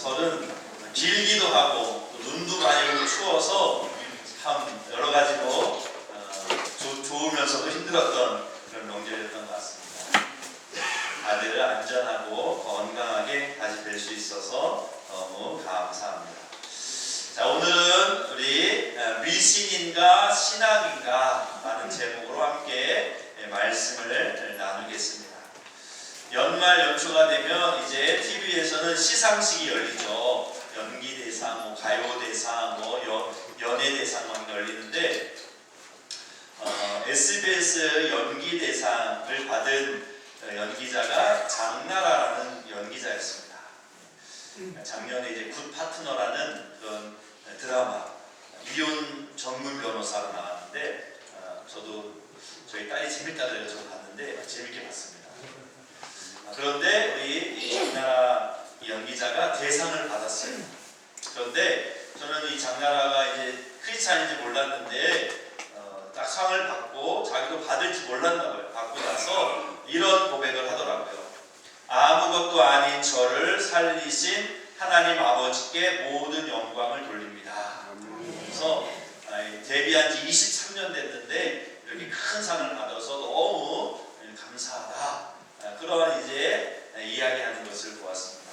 설은 길기도 하고 또 눈도 많이 오고 추워서 참 여러 가지로 좋으면서도 힘들었던 그런 명절이었던 것 같습니다. 다들 안전하고 건강하게 다시 뵐 수 있어서 너무 감사합니다. 자, 오늘은 우리 미신인가 신앙인가 라는 제목으로 함께 말씀을 나누겠습니다. 연말 연초가 되면 이제 TV에서는 시상식이 열리죠. 연기대상, 가요대상, 연예대상 열리는데 SBS 연기대상을 받은 연기자가 장나라라는 연기자였습니다. 작년에 이제 굿 파트너라는 그런 드라마 이혼 전문 변호사로 나왔는데 저도 저희 딸이 재밌다 그래서 봤는데 재밌게 봤습니다. 그런데 우리 장나라 연기자가 대상을 받았어요. 그런데 저는 이 장나라가 이제 크리스찬인지 몰랐는데 딱 상을 받고 자기도 받을지 몰랐나 봐요. 받고 나서 이런 고백을 하더라고요. 아무것도 아닌 저를 살리신 하나님 아버지께 모든 영광을 돌립니다. 그래서 데뷔한 지 23년 됐는데 이렇게 큰 상을 받아서 너무 감사하다. 그런 이제 이야기하는 것을 보았습니다.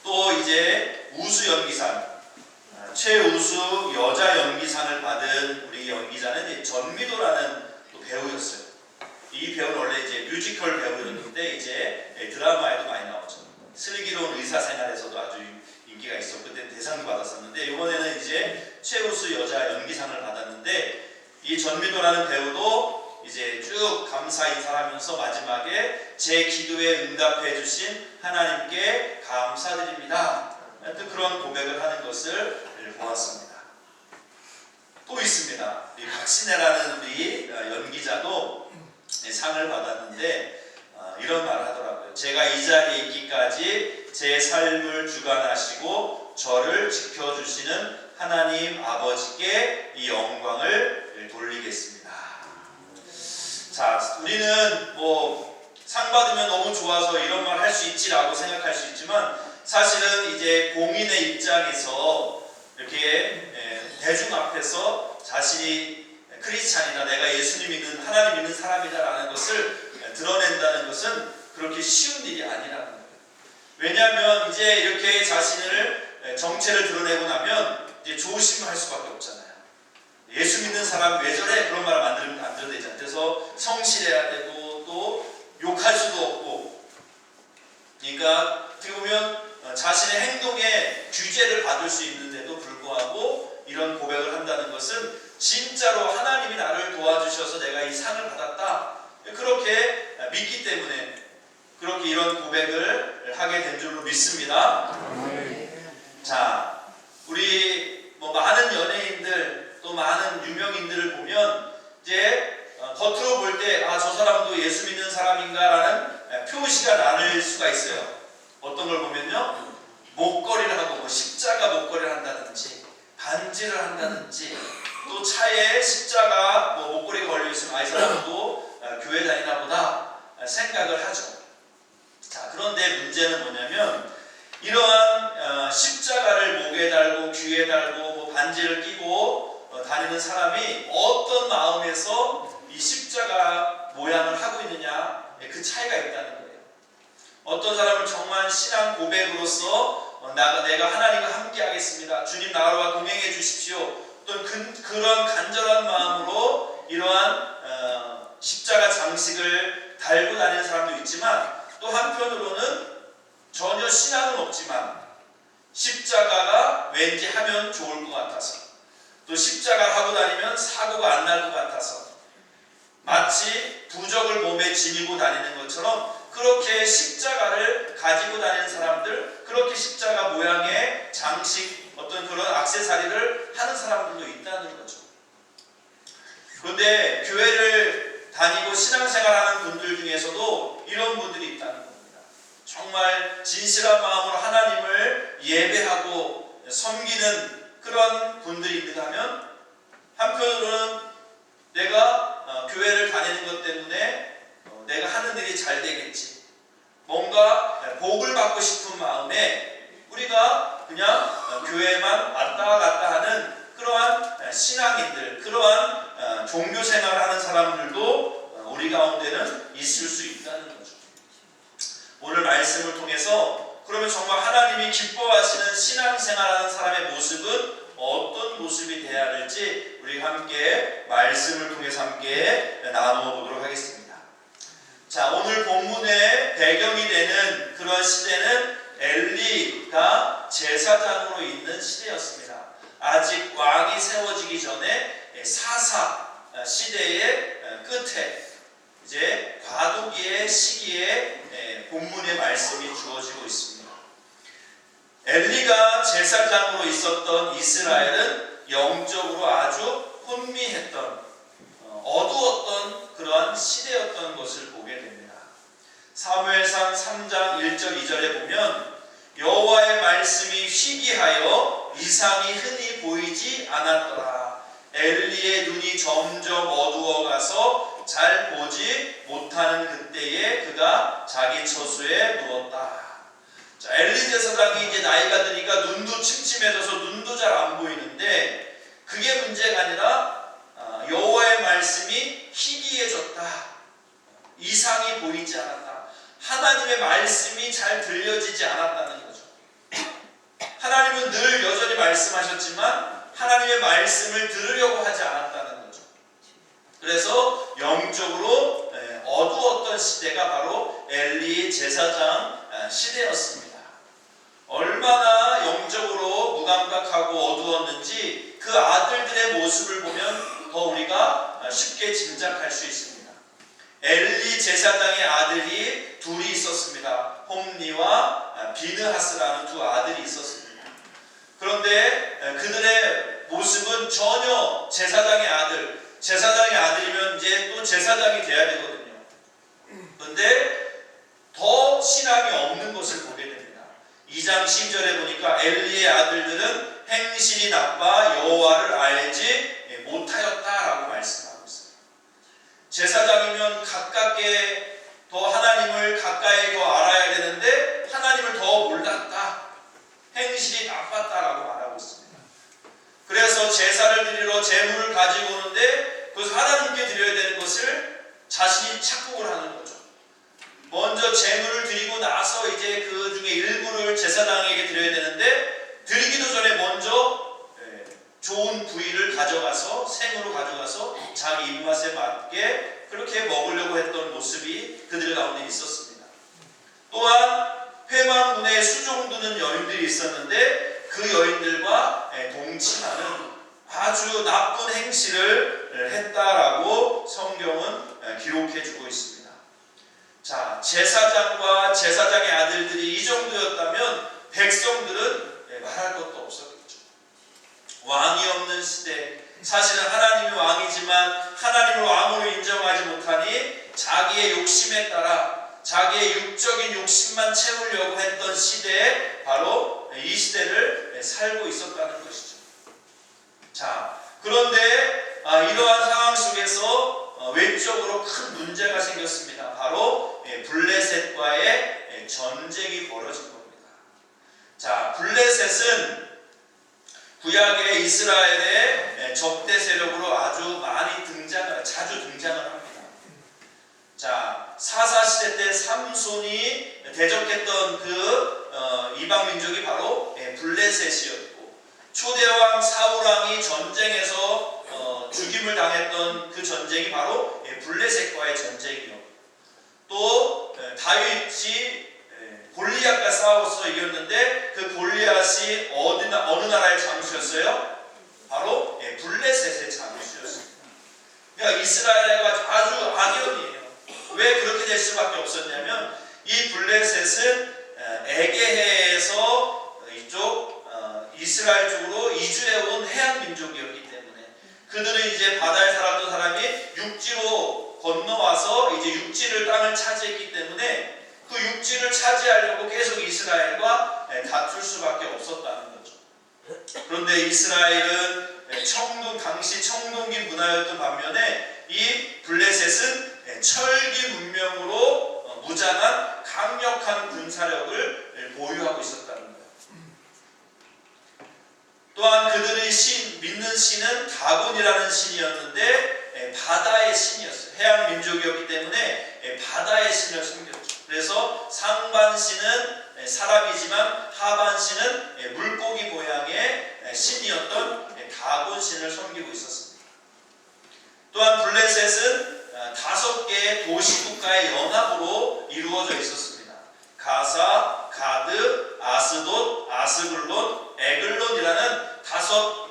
또 이제 우수 연기상, 최우수 여자 연기상을 받은 우리 연기자는 전미도라는 또 배우였어요. 이 배우는 원래 이제 뮤지컬 배우였는데 이제 드라마에도 많이 나오죠. 슬기로운 의사생활에서도 아주 인기가 있었고 그때 대상도 받았었는데 이번에는 이제 최우수 여자 연기상을 받았는데 이 전미도라는 배우도 이제 쭉 감사 인사하면서 마지막에 제 기도에 응답해 주신 하나님께 감사드립니다. 그런 고백을 하는 것을 보았습니다. 또 있습니다. 우리 박신혜라는 우리 연기자도 상을 받았는데 이런 말을 하더라고요. 제가 이 자리에 있기까지 제 삶을 주관하시고 저를 지켜주시는 하나님 아버지께 이 영광을 돌리겠습니다. 자, 우리는 상 받으면 너무 좋아서 이런 말 할 수 있지라고 생각할 수 있지만 사실은 이제 공인의 입장에서 이렇게 대중 앞에서 자신이 크리스찬이다, 내가 예수님 믿는 하나님 믿는 사람이다라는 것을 드러낸다는 것은 그렇게 쉬운 일이 아니라는 거예요. 왜냐하면 이제 이렇게 자신을 정체를 드러내고 나면 이제 조심할 수밖에 없잖아요. 예수 믿는 사람 왜 저래? 그런 말을 안 들어도 되잖아요. 그래서 성실해야 되고 또 욕할 수도 없고, 그러니까 어떻게 보면 자신의 행동에 규제를 받을 수 있는데도 불구하고 이런 고백을 한다는 것은 진짜로 하나님이 나를 도와주셔서 내가 이 상을 받았다 그렇게 믿기 때문에 그렇게 이런 고백을 하게 된 줄로 믿습니다. 자, 우리 많은 연예인들 또 많은 유명인들을 보면 이제 겉으로 볼 때 저 사람도 예수 믿는 사람인가라는 표시가 나눌 수가 있어요. 어떤 걸 보면요, 목걸이를 하고 십자가 목걸이를 한다든지 반지를 한다든지 또 차에 십자가 목걸이가 걸려 있으면 이 사람도 교회 다니나 보다 생각을 하죠. 자, 그런데 문제는 뭐냐면 이러한 십자가를 목에 달고 귀에 달고 반지를 끼고 다니는 사람이 어떤 마음에서 이 십자가 모양을 하고 있느냐, 그 차이가 있다는 거예요. 어떤 사람은 정말 신앙 고백으로서 내가 하나님과 함께 하겠습니다, 주님 나와 동행해 주십시오, 또는 그런 간절한 마음으로 이러한 십자가 장식을 달고 다니는 사람도 있지만 또 한편으로는 전혀 신앙은 없지만 십자가가 왠지 하면 좋을 것 같아서 또 십자가를 하고 다니면 사고가 안 날 것 같아서 마치 부적을 몸에 지니고 다니는 것처럼 그렇게 십자가를 가지고 다니는 사람들, 그렇게 십자가 모양의 장식, 어떤 그런 액세서리를 하는 사람들도 있다는 거죠. 그런데 교회를 다니고 신앙생활하는 분들 중에서도 이런 분들이 있다는 겁니다. 정말 진실한 마음으로 하나님을 예배하고 섬기는 그런 분들이 있는가 하면 한편으로는 내가 교회를 다니는 것 때문에 내가 하는 일이 잘 되겠지, 뭔가 복을 받고 싶은 마음에 우리가 그냥 교회만 왔다 갔다 하는 그러한 신앙인들, 그러한 종교 생활을 하는 사람들도 우리 가운데는 있을 수 있다는 거죠. 오늘 말씀을 통해서 그러면 정말 하나님이 기뻐하시는 신앙생활하는 사람의 모습은 어떤 모습이 되어야 할지 우리가 함께 말씀을 통해서 함께 나누어 보도록 하겠습니다. 자, 오늘 본문의 배경이 되는 그런 시대는 엘리가 제사장으로 있는 시대였습니다. 아직 왕이 세워지기 전에 사사 시대의 끝에 이제 과도기의 시기에 본문의 말씀이 주어지고 있습니다. 엘리가 제사장으로 있었던 이스라엘은 영적으로 아주 혼미했던 어두웠던 그러한 시대였던 것을 보게 됩니다. 사무엘상 3장 1절 2절에 보면 여호와의 말씀이 희귀하여 이상이 흔히 보이지 않았더라. 엘리의 눈이 점점 어두워가서 잘 보지 못하는 그때에 그가 자기 처소에 누웠다. 자, 엘리 제사장이 이제 나이가 드니까 눈도 침침해져서 눈도 잘 안 보이는데 그게 문제가 아니라 여호와의 말씀이 희귀해졌다. 이상이 보이지 않았다. 하나님의 말씀이 잘 들려지지 않았다는 거죠. 하나님은 늘 여전히 말씀하셨지만 하나님의 말씀을 들으려고 하지 않았다는 거죠. 그래서 영적으로 어두웠던 시대가 바로 엘리 제사장 시대였습니다. 얼마나 영적으로 무감각하고 어두웠는지 그 아들들의 모습을 보면 더 우리가 쉽게 짐작할 수 있습니다. 엘리 제사장의 아들이 둘이 있었습니다. 홈니와 비느하스라는 두 아들이 있었습니다. 그런데 그들의 모습은 전혀 제사장의 아들이면 이제 또 제사장이 돼야 되거든요. 그런데 더 신앙이 없는 것을 보게 됩니다. 2장 10절에 보니까 엘리의 아들들은 행실이 나빠 여호와를 알지 못하였다라고 말씀하고 있어요. 제사장이면 가깝게 더 하나님을 가까이 더 알아야 되는데 하나님을 더 몰랐다. 행실이 나빴다라고 말하고 있습니다. 그래서 제사를 드리러 제물을 가지고 오는데 그것을 하나님께 드려야 되는 것을 자신이 착국을 하는 거죠. 먼저 제물을 드리고 나서 이제 그 중에 일부를 제사장에게 드려야 되는데 드리기도 전에 먼저 좋은 부위를 가져가서 생으로 가져가서 자기 입맛에 맞게 그렇게 먹으려고 했던 모습이 그들 가운데 있었습니다. 또한 회망문에 수종두는 여인들이 있었는데 그 여인들과 동침하는 아주 나쁜 행실을 했다라고 성경은 기록해 주고 있습니다. 자, 제사장과 제사장의 아들들이 이 정도였다면 백성들은 말할 것도 없었겠죠. 왕이 없는 시대, 사실은 하나님이 왕이지만 하나님을 왕으로 인정하지 못하니 자기의 욕심에 따라 자기의 육적인 욕심만 채우려고 했던 시대에 바로 이 시대를 살고 있었다는 것이죠. 자, 그런데 이러한 상황 속에서 외적으로 큰 문제가 생겼습니다. 바로 블레셋과의 전쟁이 벌어진 겁니다. 자, 블레셋은 구약의 이스라엘의 적대 세력으로 아주 자주 등장을 합니다. 자, 사사시대 때 삼손이 대적했던 그 이방 민족이 바로 블레셋이었고, 초대왕 사울왕이 전쟁에서 죽임을 당했던 그 전쟁이 바로 블레셋과의 전쟁이요. 또 다윗이 골리앗과 싸워서 이겼는데 그 골리앗이 어느 나라의 장수였어요? 바로 블레셋의 장수였습니다. 그러니까 이스라엘과 아주 악연이에요. 왜 그렇게 될 수밖에 없었냐면 이 블레셋은 에게해에서 이쪽 이스라엘 쪽으로 이주해온 해양 민족이었기 때문에 그들은 이제 바다에 살았던 사람이 육지로 건너와서 이제 육지를 땅을 차지했기 때문에 그 육지를 차지하려고 계속 이스라엘과 다툴 수밖에 없었다는 거죠. 그런데 이스라엘은 당시 청동기 문화였던 반면에 이 블레셋은 철기 문명으로 무장한 강력한 군사력을 보유하고 있었다는 거예요. 있는 신은 다곤이라는 신이었는데 바다의 신이었어요. 해양 민족이었기 때문에 바다의 신을 섬겼죠. 그래서 상반신은 사람이지만 하반신은 물고기 모양의 신이었던 다곤 신을 섬기고 있었습니다. 또한 블레셋은 5개의 도시국가의 연합으로 이루어져 있었습니다. 가사, 가드, 아스돗, 아스글론, 에글론이라는 5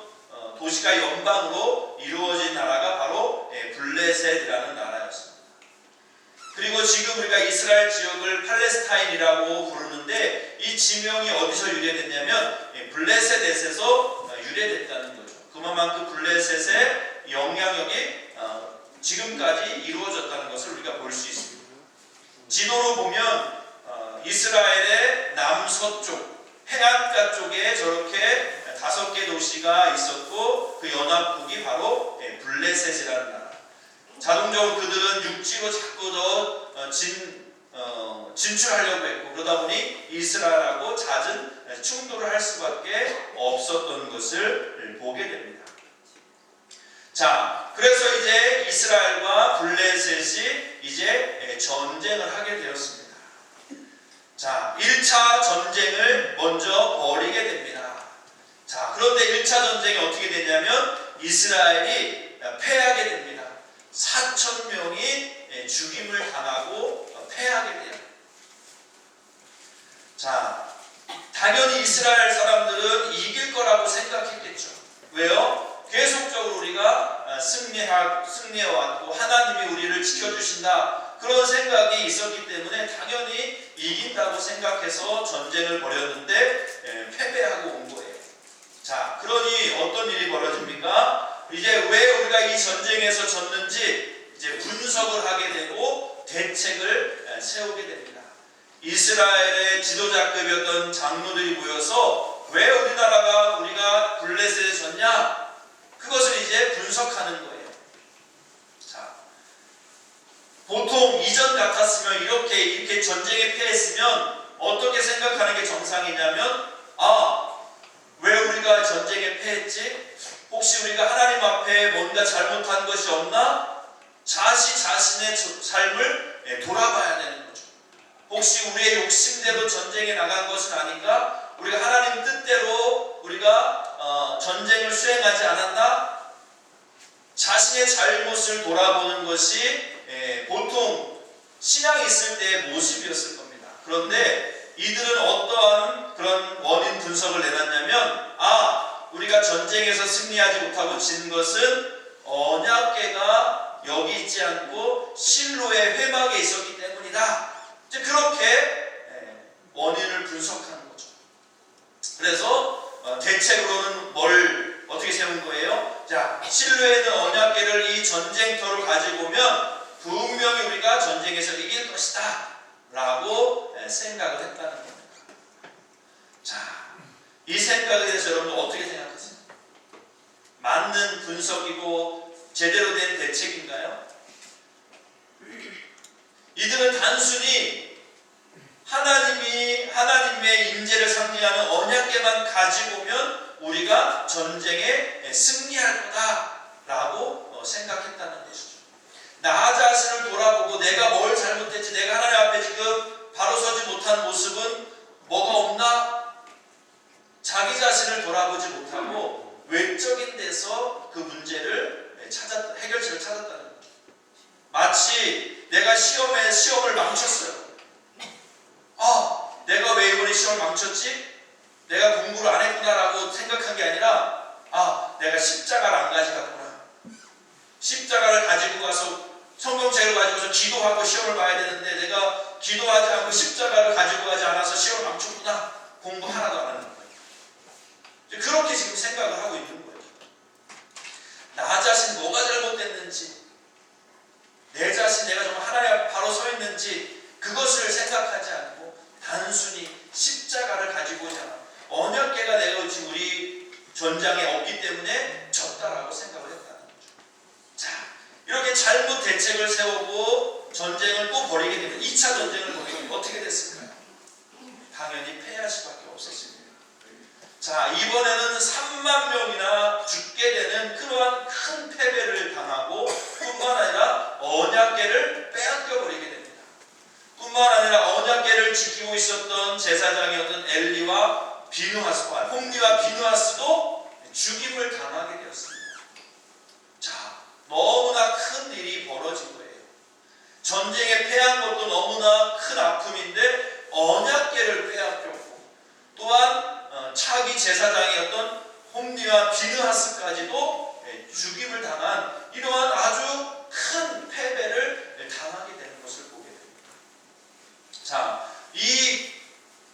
도시가 연방으로 이루어진 나라가 바로 블레셋이라는 나라였습니다. 그리고 지금 우리가 이스라엘 지역을 팔레스타인이라고 부르는데 이 지명이 어디서 유래됐냐면 블레셋에서 유래됐다는 거죠. 그만큼 블레셋의 영향력이 지금까지 이루어졌다는 것을 우리가 볼 수 있습니다. 지도로 보면 이스라엘의 남서쪽 해안가 쪽에 저렇게 5개 도시가 있었고 그 연합국이 바로 블레셋이라는 나라. 자동적으로 그들은 육지로 자꾸 더 진출하려고 했고 그러다 보니 이스라엘하고 잦은 충돌을 할 수밖에 없었던 것을 보게 됩니다. 자, 그래서 이제 이스라엘과 블레셋이 이제 전쟁을 하게 되었습니다. 자, 1차 전쟁을 먼저 벌이게 됩니다. 자, 그런데 1차 전쟁이 어떻게 되냐면 이스라엘이 패하게 됩니다. 4,000명이 죽임을 당하고 패하게 돼요. 자, 당연히 이스라엘 사람들은 이길 거라고 생각했겠죠. 왜요? 계속적으로 우리가 승리해왔고 하나님이 우리를 지켜주신다 그런 생각이 있었기 때문에 당연히 이긴다고 생각해서 전쟁을 벌였는데 패배하고 온 거예요. 자, 그러니 어떤 일이 벌어집니까? 이제 왜 우리가 이 전쟁에서 졌는지 이제 분석을 하게 되고 대책을 세우게 됩니다. 이스라엘의 지도자급이었던 장로들이 모여서 왜 우리가 블레셋에 졌냐? 그것을 이제 분석하는 거예요. 자, 보통 이전 같았으면 이렇게 전쟁에 패했으면 어떻게 생각하는 게 정상이냐면 왜 우리가 전쟁에 패했지? 혹시 우리가 하나님 앞에 뭔가 잘못한 것이 없나? 자신의 삶을 돌아봐야 되는 거죠. 혹시 우리의 욕심대로 전쟁에 나간 것은 아닌가? 우리가 하나님 뜻대로 우리가 전쟁을 수행하지 않았나? 자신의 잘못을 돌아보는 것이 보통 신앙이 있을 때의 모습이었을 겁니다. 그런데 이들은 어떠한 그런 원인 분석을 내놨냐면 우리가 전쟁에서 승리하지 못하고 진 것은 언약궤가 여기 있지 않고 실로의 회막에 있었기 때문이다. 이제 그렇게 원인을 분석하는 거죠. 그래서 대책으로는 뭘 어떻게 세운 거예요? 자, 실로에 있는 언약궤를 이 전쟁터로 가지고 오면 분명히 우리가 전쟁에서 이길 것이다 라고 생각을 했다는 겁니다. 자, 이 생각에 대해서 여러분 어떻게 생각하세요? 맞는 분석이고 제대로 된 대책인가요? 이들은 단순히 하나님의 임재를 상징하는 언약궤만 가지고 오면 우리가 전쟁에 승리할 거다라고 생각했다는 것이죠. 나 자신을 돌아보고 내가 뭘 잘못했지, 내가 하나님 앞에 지금 바로 서지 못한 모습은 뭐가 없나? 자기 자신을 돌아보지 못하고 외적인 데서 그 문제를 해결책을 찾았다는 거죠. 마치 내가 시험을 망쳤어요. 내가 왜 이번에 시험을 망쳤지? 내가 공부를 안 했구나라고 생각한 게 아니라 내가 십자가를 안 가져갔구나. 십자가를 가지고 가서 성경책을 가지고서 기도하고 시험을 봐야 되는데 내가 기도하지 않고 십자가를 가지고 가지 않아서 시험을 망쳤구나. 공부 하나도 안 하는 거예요. 그렇게 지금 생각을 하고 있는 거예요. 나 자신 뭐가 잘못됐는지, 내 자신 내가 정말 하나님 앞에 바로 서 있는지 그것을 생각하지 않고 단순히 십자가를 가지고 오지 않아. 언약궤가 내가 지금 우리 전장에 없기 때문에 졌다라고 생각을 했다는 거죠. 자, 이렇게 잘못 대책을 세우고 전쟁을 또 벌이게 되면 2차 전쟁을 벌이게 되면 어떻게 됐을까요? 당연히 패할 수밖에 없었습니다. 자, 이번에는 3만 명이나 죽게 되는 그러한 큰 패배를 당하고 뿐만 아니라 언약궤를 빼앗겨 버리게 됩니다. 뿐만 아니라 언약궤를 지키고 있었던 제사장이었던 엘리와 비누하스와 홈리와 비누하스도 죽임을 당하게 되었습니다. 자, 너무나 큰 일이 벌어진 거예요. 전쟁에 패한 것도 너무나 큰 아픔인데 언약궤를 빼앗겼고, 또한 차기 제사장이었던 홈리와 비느하스까지도 죽임을 당한 이러한 아주 큰 패배를 당하게 되는 것을 보게 됩니다. 자, 이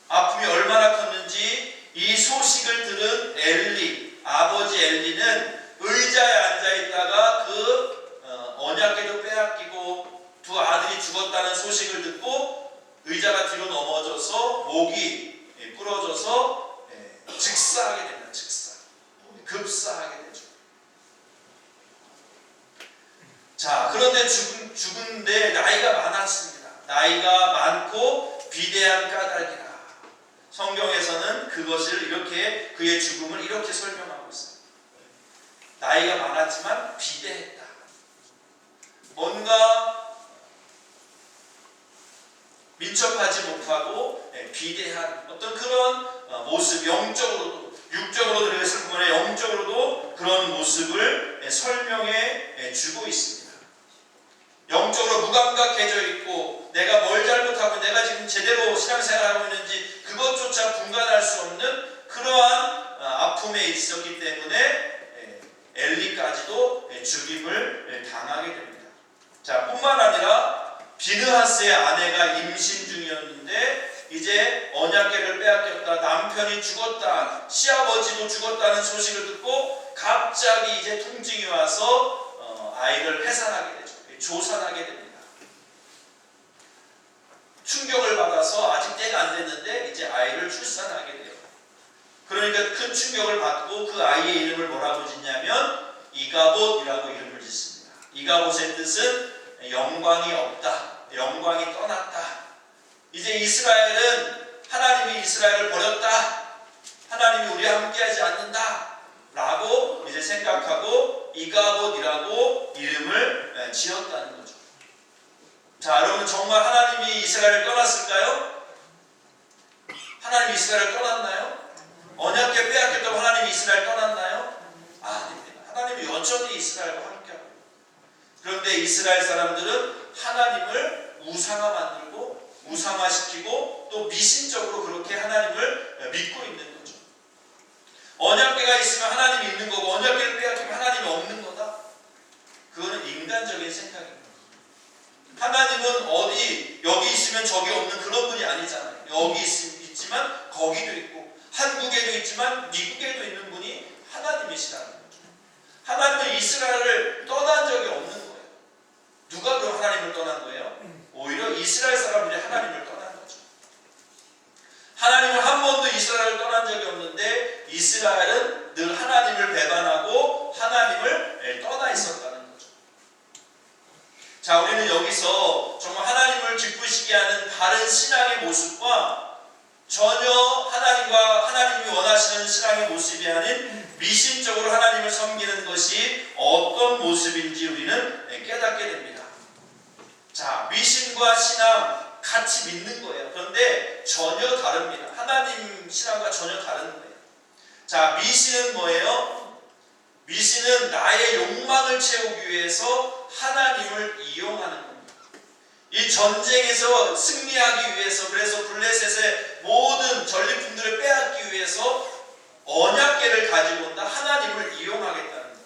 아픔이 얼마나 컸는지 이 소식을 들은 엘리, 아버지 엘리는 의자에 앉아 있다가 그 언약궤도 빼앗기고 두 아들이 죽었다는 소식을 듣고 의자가 뒤로 넘어져서 목이 부러져서 즉사하게 됩니다. 즉사. 급사하게 되죠. 자, 그런데 죽은데 나이가 많았습니다. 나이가 많고 비대한 까닭이라. 성경에서는 그것을 이렇게, 그의 죽음을 이렇게 설명하고 있어요. 나이가 많았지만 비대했다. 뭔가 민첩하지 못하고 비대한 어떤 그런 모습, 영적으로도, 육적으로도 그랬을 뿐만 아니라 영적으로도 그런 모습을 설명해 주고 있습니다. 영적으로 무감각해져 있고 내가 뭘 잘못하고 내가 지금 제대로 신앙생활하고 있는지 그것조차 분간할 수 없는 그러한 아픔에 있었기 때문에 엘리까지도 죽임을 당하게 됩니다. 자, 뿐만 아니라 비느하스의 아내가 임신 중이었는데 이제 언약궤를 빼앗겼다, 남편이 죽었다, 시아버지도 죽었다는 소식을 듣고 갑자기 이제 통증이 와서 아이를 해산하게 되죠. 조산하게 됩니다. 충격을 받아서 아직 때가 안 됐는데 이제 아이를 출산하게 돼요. 그러니까 큰 충격을 받고 그 아이의 이름을 뭐라고 짓냐면 이가봇이라고 이름을 짓습니다. 이가봇의 뜻은 영광이 없다, 영광이 떠났다. 이제 이스라엘은 하나님이 이스라엘을 버렸다, 하나님이 우리와 함께하지 않는다 라고 이제 생각하고 이가봇이라고 이름을 지었다는 거죠. 자, 여러분 정말 하나님이 이스라엘을 떠났을까요? 하나님이 이스라엘을 떠났나요? 언약궤 빼앗겼다고 하나님이 이스라엘 떠났나요? 아닙니다. 하나님이 여전히 이스라엘과 함께하고, 그런데 이스라엘 사람들은 하나님을 우상화 만들고 우상화시키고 또 미신적으로 그렇게 하나님을 믿고 있는 거죠. 언약궤가 있으면 하나님이 있는 거고 언약궤를 빼앗기면 하나님이 없는 거다. 그거는 인간적인 생각입니다. 하나님은 어디 여기 있으면 저기 없는 그런 분이 아니잖아요. 여기 있지만 거기도 있고 한국에도 있지만 미국에도 있는 분이 하나님이시라는 거죠. 하나님은 이스라엘을 떠난 적이 없는 거예요. 누가 그럼 하나님을 떠난 거예요? 오히려 이스라엘 사람들이 하나님을 떠난 거죠. 하나님은 한 번도 이스라엘을 떠난 적이 없는데 이스라엘은 늘 하나님을 배반하고 하나님을 떠나 있었다는 거죠. 자, 우리는 여기서 정말 하나님을 기쁘시게 하는 바른 신앙의 모습과 전혀 하나님이 원하시는 신앙의 모습이 아닌 미신적으로 하나님을 섬기는 것이 어떤 모습인지 우리는 깨닫게 됩니다. 자, 미신과 신앙 같이 믿는 거예요. 그런데 전혀 다릅니다. 하나님 신앙과 전혀 다른 거예요. 자, 미신은 뭐예요? 미신은 나의 욕망을 채우기 위해서 하나님을 이용하는 겁니다. 이 전쟁에서 승리하기 위해서, 그래서 블레셋의 모든 전리품들을 빼앗기 위해서 언약궤를 가지고 온다, 하나님을 이용하겠다는 거예요.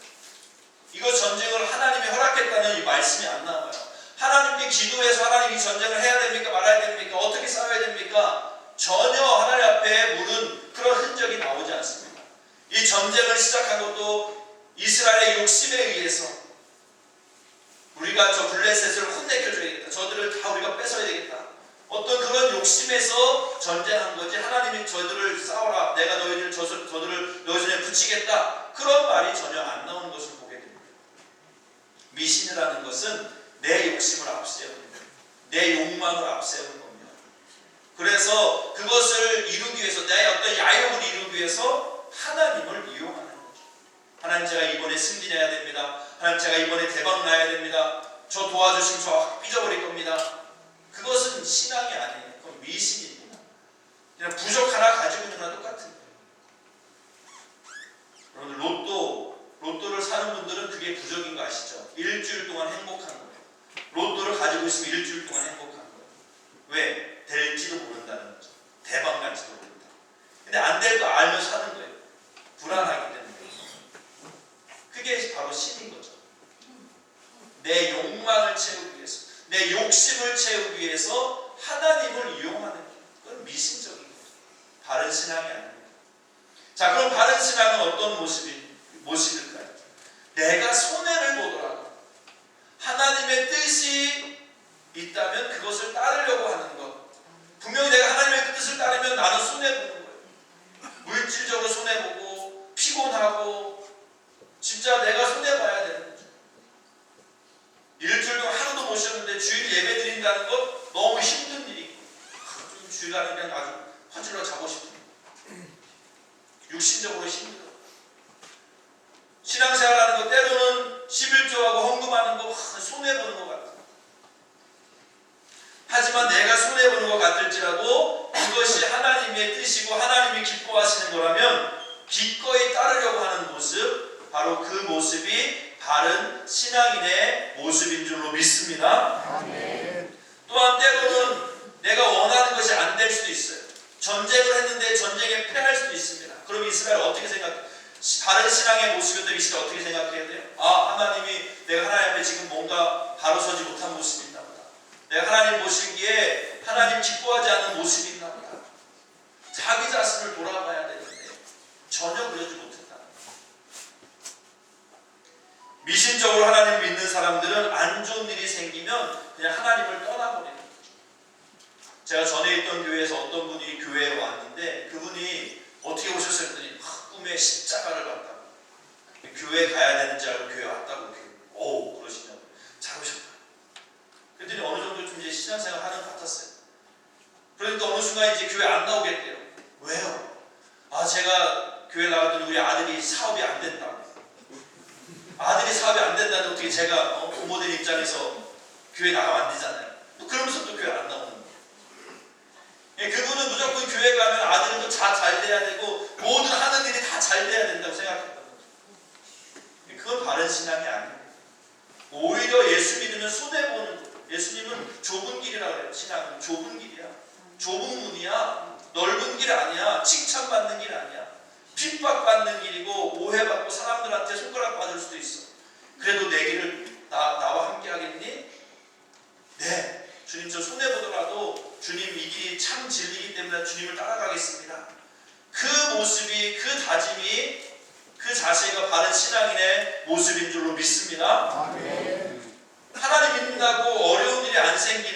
이거 전쟁을 하나님이 허락했다는 이 말씀이 안 나와요. 하나님께 기도해서 하나님이 전쟁을 해야 됩니까? 말아야 됩니까? 어떻게 싸워야 됩니까? 전혀 하나님 앞에 물은 그런 흔적이 나오지 않습니다. 이 전쟁을 시작한 것도 이스라엘의 욕심에 의해서 우리가 저 블레셋을 혼내켜줘야겠다, 저들을 다 우리가 뺏어야 되겠다, 어떤 그런 욕심에서 전쟁한 거지, 하나님이 저들을 싸워라, 내가 저들을 너희 손에 붙이겠다, 그런 말이 전혀 안 나오는 것을 보게 됩니다. 미신이라는 것은 내 욕심을 앞세우는 거예요. 내 욕망을 앞세우는 겁니다. 그래서 그것을 이루기 위해서, 내 어떤 야욕을 이루기 위해서 이번에 승진해야 됩니다. 하나님 제가 이번에 대박 나야 됩니다. 저 도와주시면 저 확 삐져버릴 겁니다. 그것은 신앙이 아니에요. 그건 미신입니다. 그냥 부족 하나 가지고 있는 거랑 똑같은 거예요. 여러분들 로또를 사는 분들은 그게 부족인 거 아시죠? 일주일 동안 행복한 거예요. 로또를 가지고 있으면 일주일 동안 행복한 거예요. 왜? 될지도 모른다는 거죠. 대박 날지도 모른다. 근데 안 될 거 알면 사는 거예요. 불안하기 때문에. 그게 바로 신인 거죠. 내 욕망을 채우기 위해서, 내 욕심을 채우기 위해서 하나님을 이용하는 거예요. 그건 미신적인 거죠. 바른 신앙이 아닙니다. 자, 그럼 바른 신앙은 어떤 모습일까요? 내가 손해를 보더라도 하나님의 뜻이 있다면 그것을 따르려고 하는 것. 분명히 내가 하나님의 뜻을 따르면 나는 손해보는 거예요. 물질적으로 손해보고 피곤하고 진짜 내가 손해봐야 되는 거죠. 일주일 동안 하루도 못 쉬었는데 주일 예배 드린다는 것 너무 힘든 일이고 좀 주일날은 그냥 아주 화질러 자고 싶은 육신적으로 힘들어. 신앙생활하는 것 때로는 11조하고 헌금하는 거 손해보는 것 같아. 하지만 내가 손해보는 것 같을지라도 그것이 하나님의 뜻이고 하나님이 기뻐하시는 거라면 기꺼이 따르려고 하는 모습, 바로 그 모습이 바른 신앙인의 모습인 줄로 믿습니다. 아멘. 또한 때로는 내가 원하는 것이 안 될 수도 있어요. 전쟁을 했는데 전쟁에 패할 수도 있습니다. 그럼 이스라엘 어떻게 생각해요? 바른 신앙의 모습이었던 이스라엘 어떻게 생각해야 돼요? 하나님이 내가 하나님 앞에 지금 뭔가 바로 서지 못한 모습이 있나 보다. 내가 하나님 보시기에 하나님 기뻐하지 않는 모습이 있나 보다. 자기 자신을 돌아봐야 되는데 전혀 그러지 못했다. 미신적으로 하나님 믿는 사람들은 안 좋은 일이 생기면 그냥 하나님을 떠나버리는 거죠. 제가 전에 있던 교회에서 어떤 분이 교회에 왔는데 그분이 어떻게 오셨어요? 했더니 꿈에 십자가를 봤다고. 교회 가야 되는지 알고 교회 왔다고. 오, 그러시냐고. 잘 오셨다. 그랬더니 어느 정도 좀 이제 신앙생활 하는 것 같았어요. 그러니까 어느 순간 이제 교회 안 나오겠대요. 왜요? 제가 교회 나갔더니 우리 아들이 사업이 안 된다고. 아들이 사업이 안 된다는데 어떻게 제가 부모들 입장에서 교회 나가면 안 되잖아요. 그러면서 또 교회 안 나오는 거예요. 그분은 무조건 교회 가면 아들은 또 잘 돼야 되고 모든 하는 일이 다 잘 돼야 된다고 생각했던 거죠. 그건 바른 신앙이 아니에요. 오히려 예수 믿으면 손해보는 거예요. 예수님은 좁은 길이라고 해요. 신앙은 좁은 길이야. 좁은 문이야. 넓은 길 아니야. 칭찬받는 길 아니야. 핍박받는 길이고 오해받고 사람들한테 손가락 받을 수도 있어. 그래도 내 길을 나와 함께 하겠니? 네. 주님 저 손해보더라도 주님 이 길이 참 진리이기 때문에 주님을 따라가겠습니다. 그 모습이, 그 다짐이, 그 자세가 바른 신앙인의 모습인 줄로 믿습니다. 아멘. 하나님 믿는다고 어려운 일이 안 생기는